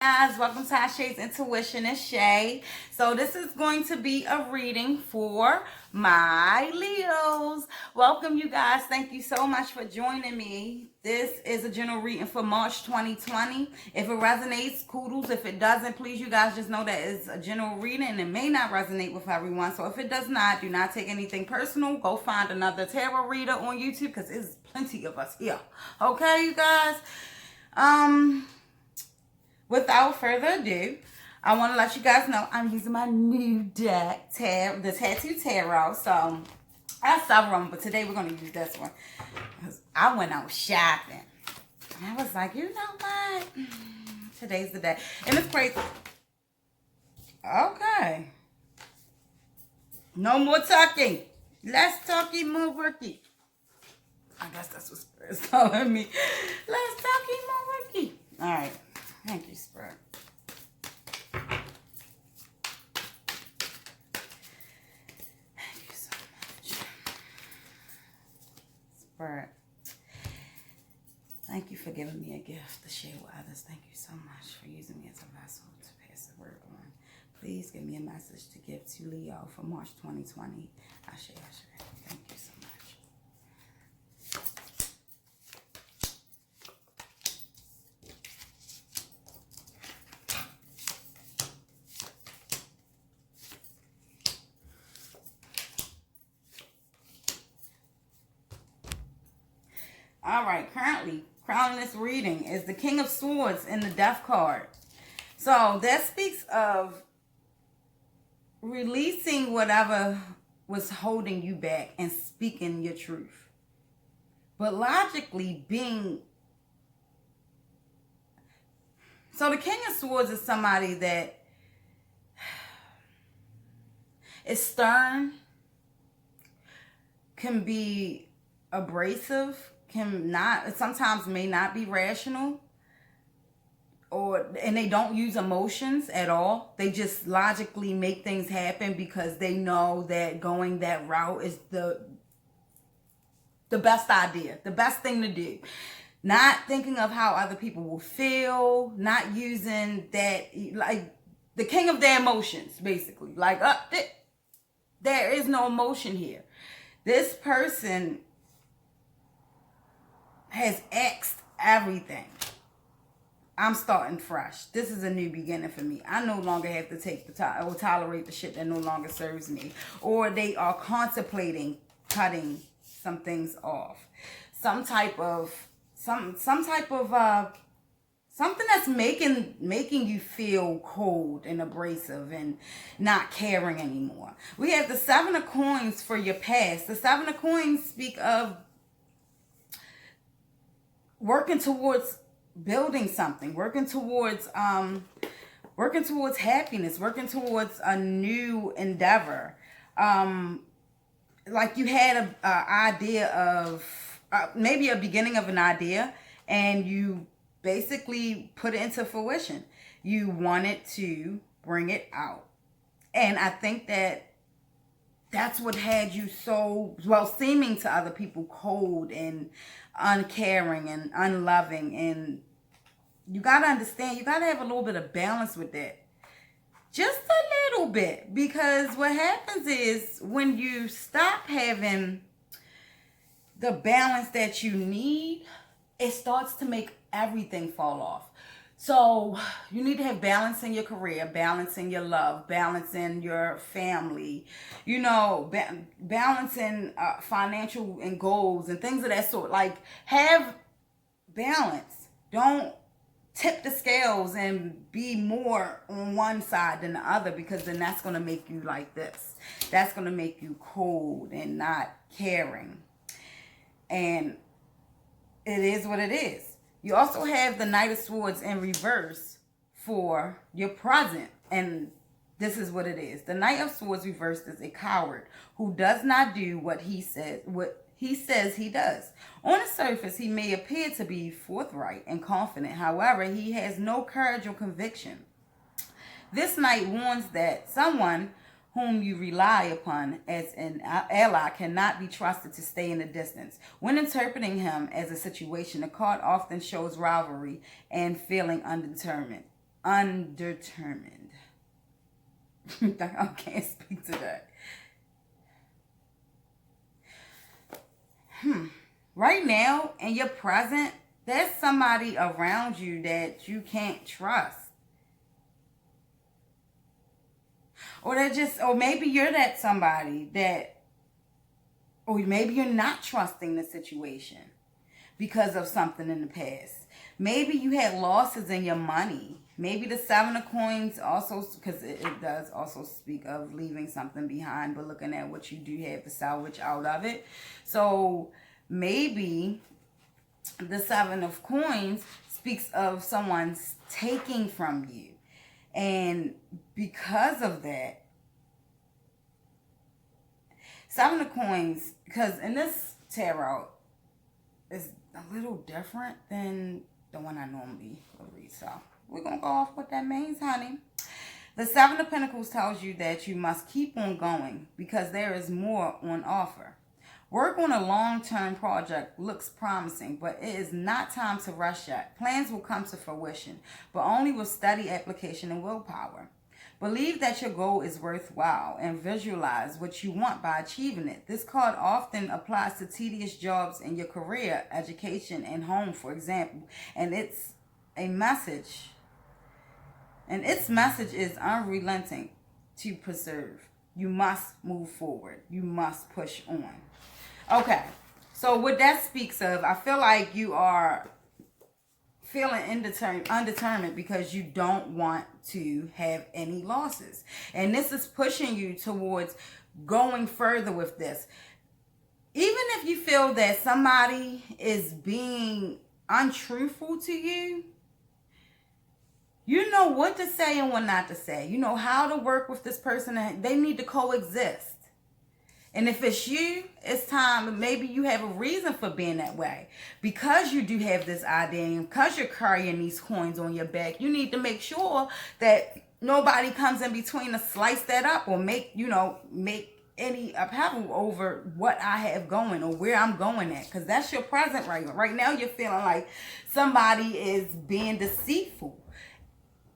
Guys, welcome to Shay's Intuition. It's Shay. So this is going to be a reading for my Leos. Welcome, you guys. Thank you so much for joining me. This is a general reading for March 2020. If it resonates, kudos. If it doesn't, please, you guys just know that it's a general reading and it may not resonate with everyone. So if it does not, do not take anything personal. Go find another tarot reader on YouTube because there's plenty of us here. Okay, you guys? Without further ado, I want to let you guys know I'm using my new deck, the Tattoo Tarot. So I have several of them, but today we're going to use this one. I went out shopping. And I was like, you know what? Today's the day. And it's crazy. Okay. No more talking. Less talking, more working. I guess that's what Spirit's telling me. Less talking, more working. All right. Thank you, Spirit. Thank you so much. Spirit, thank you for giving me a gift to share with others. Thank you so much for using me as a vessel to pass the word on. Please give me a message to give to Leo for March 2020. Ashe, Ashe. Thank you so much. All right, currently, crowning this reading is the King of Swords in the Death card. So that speaks of releasing whatever was holding you back and speaking your truth. But logically being... So the King of Swords is somebody that is stern, can be abrasive, sometimes may not be rational, and they don't use emotions at all. They just logically make things happen because they know that going that route is the best idea, the best thing to do. Not thinking of how other people will feel, not using that, like the king of their emotions, basically. Like, there is no emotion here. This person has axed everything. I'm starting fresh. This is a new beginning for me. I no longer have to take or tolerate the shit that no longer serves me. Or they are contemplating cutting some things off. Something that's making you feel cold and abrasive and not caring anymore. We have the Seven of Coins for your past. The Seven of Coins speak of working towards building something, working towards happiness, working towards a new endeavor. Like you had a idea of maybe a beginning of an idea, and you basically put it into fruition. You wanted to bring it out, and I think that's what had you so, well, seeming to other people cold and uncaring and unloving. And you got to understand, you got to have a little bit of balance with that. Just a little bit. Because what happens is when you stop having the balance that you need, it starts to make everything fall off. So you need to have balance in your career, balance in your love, balance in your family, balance in financial and goals and things of that sort. Like, have balance. Don't tip the scales and be more on one side than the other, because then that's going to make you like this. That's going to make you cold and not caring. And it is what it is. You also have the Knight of Swords in reverse for your present. And this is what it is. The Knight of Swords reversed is a coward who does not do what he says he does. On the surface, he may appear to be forthright and confident. However, he has no courage or conviction. This knight warns that someone whom you rely upon as an ally cannot be trusted to stay in the distance. When interpreting him as a situation, the card often shows rivalry and feeling undetermined. undetermined. I can't speak to that. Right now, in your present, there's somebody around you that you can't trust. Or maybe you're that somebody that, or maybe you're not trusting the situation because of something in the past. Maybe you had losses in your money. Maybe the Seven of Coins also, because it does also speak of leaving something behind, but looking at what you do have to salvage out of it. So maybe the Seven of Coins speaks of someone's taking from you. And because of that, Seven of Coins, because in this tarot, is a little different than the one I normally would read. So we're going to go off what that means, honey. The Seven of Pentacles tells you that you must keep on going because there is more on offer. Work on a long-term project looks promising, but it is not time to rush yet. Plans will come to fruition, but only with steady application and willpower. Believe that your goal is worthwhile and visualize what you want by achieving it. This card often applies to tedious jobs in your career, education, and home, for example. And it's a message. And its message is unrelenting to preserve. You must move forward. You must push on. Okay, so what that speaks of, I feel like you are feeling undetermined because you don't want to have any losses. And this is pushing you towards going further with this. Even if you feel that somebody is being untruthful to you, you know what to say and what not to say. You know how to work with this person. They need to coexist. And if it's you, it's time. Maybe you have a reason for being that way. Because you do have this idea and because you're carrying these coins on your back, you need to make sure that nobody comes in between to slice that up or make any upheaval over what I have going or where I'm going at. Because that's your present right now. You're feeling like somebody is being deceitful.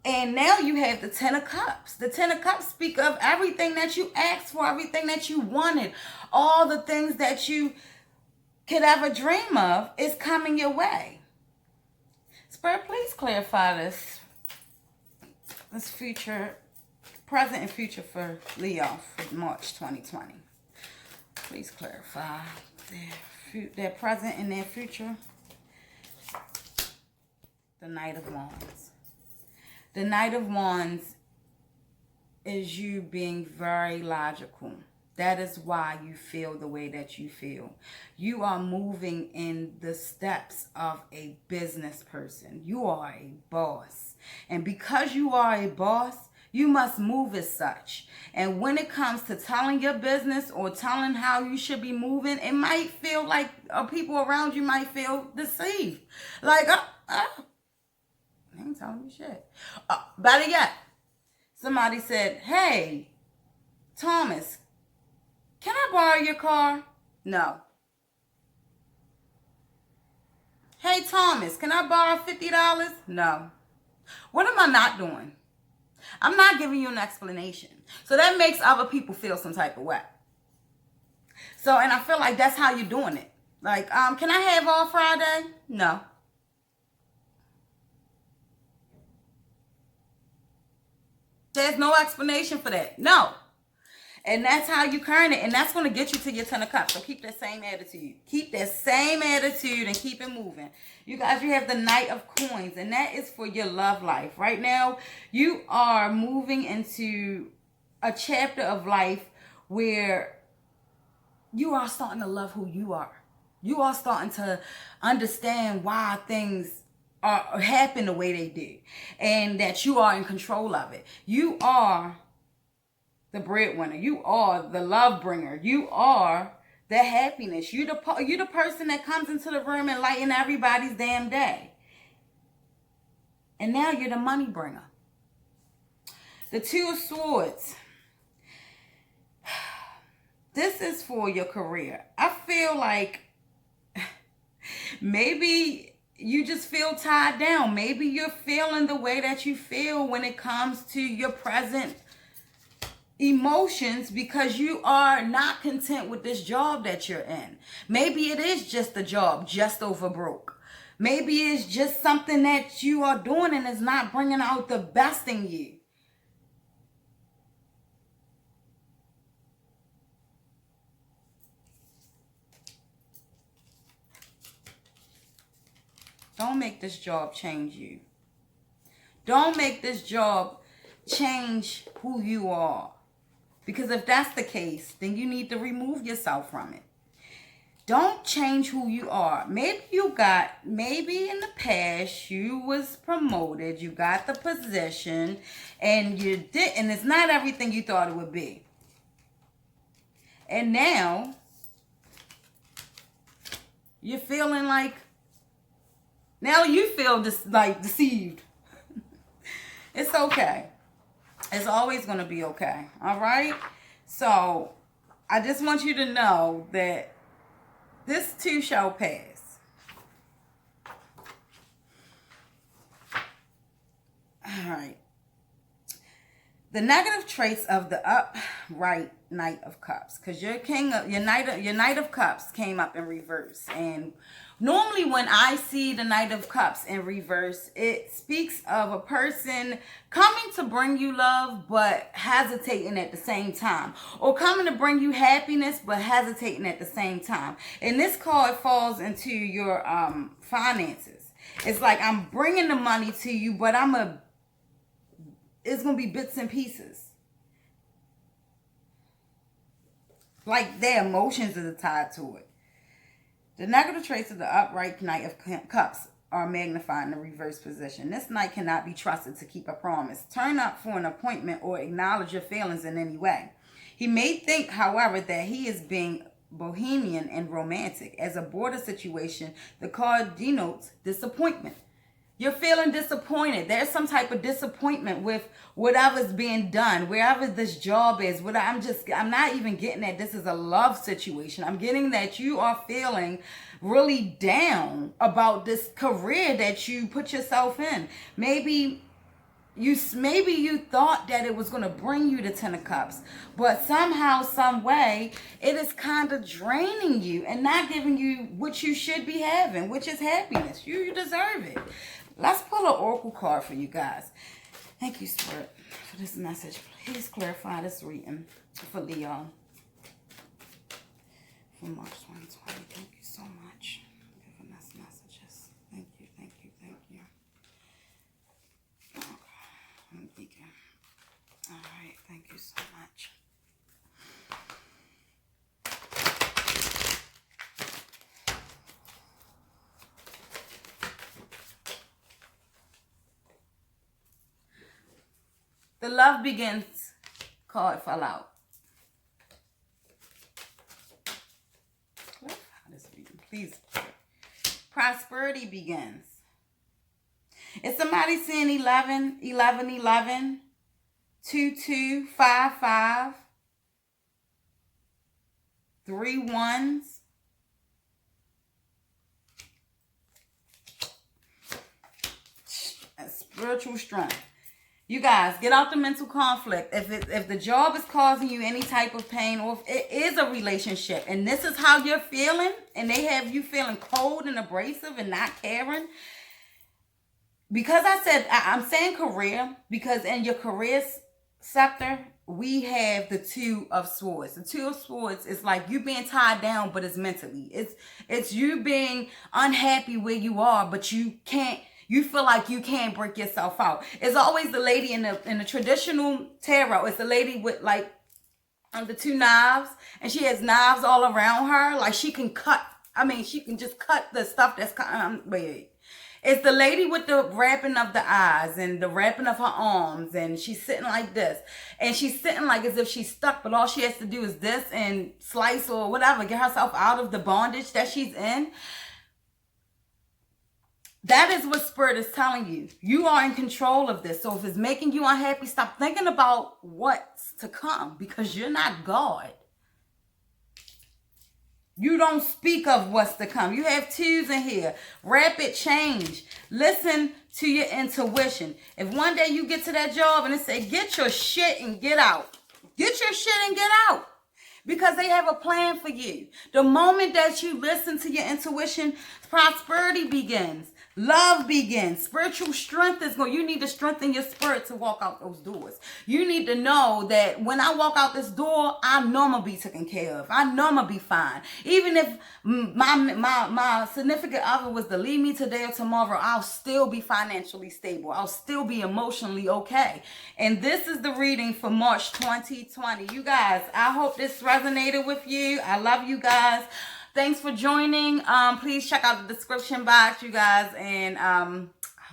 And now you have the Ten of Cups. The Ten of Cups speak of everything that you asked for, everything that you wanted, all the things that you could ever dream of is coming your way. Spirit, please clarify this future, present and future for Leo for March 2020. Please clarify their present and their future. The Knight of Wands. The Knight of Wands is you being very logical. That is why you feel the way that you feel. You are moving in the steps of a business person. You are a boss. And because you are a boss, you must move as such. And when it comes to telling your business or telling how you should be moving, it might feel like people around you might feel deceived. Like, I ain't telling you shit. Better yet, somebody said, hey, Thomas, can I borrow your car? No. Hey, Thomas, can I borrow $50? No. What am I not doing? I'm not giving you an explanation. So that makes other people feel some type of way. So, and I feel like that's how you're doing it. Like, can I have all Friday? No. There's no explanation for that. No. And that's how you current it. And that's going to get you to your Ten of Cups. So keep that same attitude. Keep that same attitude and keep it moving. You guys, you have the Knight of Coins. And that is for your love life. Right now, you are moving into a chapter of life where you are starting to love who you are. You are starting to understand why things happen the way they do, and that you are in control of it. You are the breadwinner. You are the love bringer. You are the happiness. You the person that comes into the room and lighten everybody's damn day. And now you're the money bringer. The Two of Swords. This is for your career. I feel like maybe you just feel tied down. Maybe you're feeling the way that you feel when it comes to your present emotions because you are not content with this job that you're in. Maybe it is just a job, just over broke. Maybe it's just something that you are doing and it's not bringing out the best in you. Don't make this job change you. Don't make this job change who you are. Because if that's the case, then you need to remove yourself from it. Don't change who you are. Maybe in the past you was promoted, you got the position, and you didn't. It's not everything you thought it would be. And now you're feeling like, now you feel deceived. It's okay. It's always going to be okay. All right? So I just want you to know that this too shall pass. All right. The negative traits of the upright Knight of Cups, because your Knight of Cups came up in reverse. And normally when I see the Knight of Cups in reverse, it speaks of a person coming to bring you love but hesitating at the same time, or coming to bring you happiness but hesitating at the same time. And this card falls into your finances. It's like, I'm bringing the money to you, but it's going to be bits and pieces. Like their emotions are tied to it. The negative traits of the upright Knight of Cups are magnified in the reverse position. This knight cannot be trusted to keep a promise, turn up for an appointment, or acknowledge your feelings in any way. He may think, however, that he is being bohemian and romantic. As a border situation, the card denotes disappointment. You're feeling disappointed. There's some type of disappointment with whatever's being done, wherever this job is. I'm not even getting that this is a love situation. I'm getting that you are feeling really down about this career that you put yourself in. Maybe you thought that it was going to bring you the Ten of Cups, but somehow, some way, it is kind of draining you and not giving you what you should be having, which is happiness. You deserve it. Let's pull an oracle card for you guys. Thank you, Spirit, for this message. Please clarify this reading for Leo for March 2020. Thank you so much for giving us messages. Thank you, thank you, thank you. Okay, I'm beacon. All right, thank you so much. The love begins card fell out. Please. Prosperity begins. Is somebody seeing 11, 11, 11, 2, 2, 5, 5, 3 ones? Spiritual strength. You guys, get out the mental conflict. If the job is causing you any type of pain, or if it is a relationship and this is how you're feeling, and they have you feeling cold and abrasive and not caring, because I'm saying career, because in your career sector, we have the Two of Swords. The Two of Swords is like you being tied down, but it's mentally. It's you being unhappy where you are, but you can't. You feel like you can't break yourself out. It's always the lady in the traditional tarot. It's the lady with like the 2 knives, and she has knives all around her. Like she can cut. I mean, she can just cut the stuff that's wait. It's the lady with the wrapping of the eyes and the wrapping of her arms, and she's sitting like this, and she's sitting like as if she's stuck, but all she has to do is this and slice or whatever, get herself out of the bondage that she's in. That is what Spirit is telling you. You are in control of this. So if it's making you unhappy, stop thinking about what's to come, because you're not God. You don't speak of what's to come. You have twos in here. Rapid change. Listen to your intuition. If one day you get to that job and it say, get your shit and get out. Get your shit and get out. Because they have a plan for you. The moment that you listen to your intuition, prosperity begins. Love begins. Spiritual strength is going. You need to strengthen your spirit to walk out those doors. You need to know that when I walk out this door, I know I'm going to be taken care of. I know I'm going to be fine. Even if my significant other was to leave me today or tomorrow, I'll still be financially stable. I'll still be emotionally okay. And this is the reading for March 2020. You guys, I hope this resonated with you. I love you guys. Thanks for joining. Please check out the description box, you guys, and I'll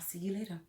see you later.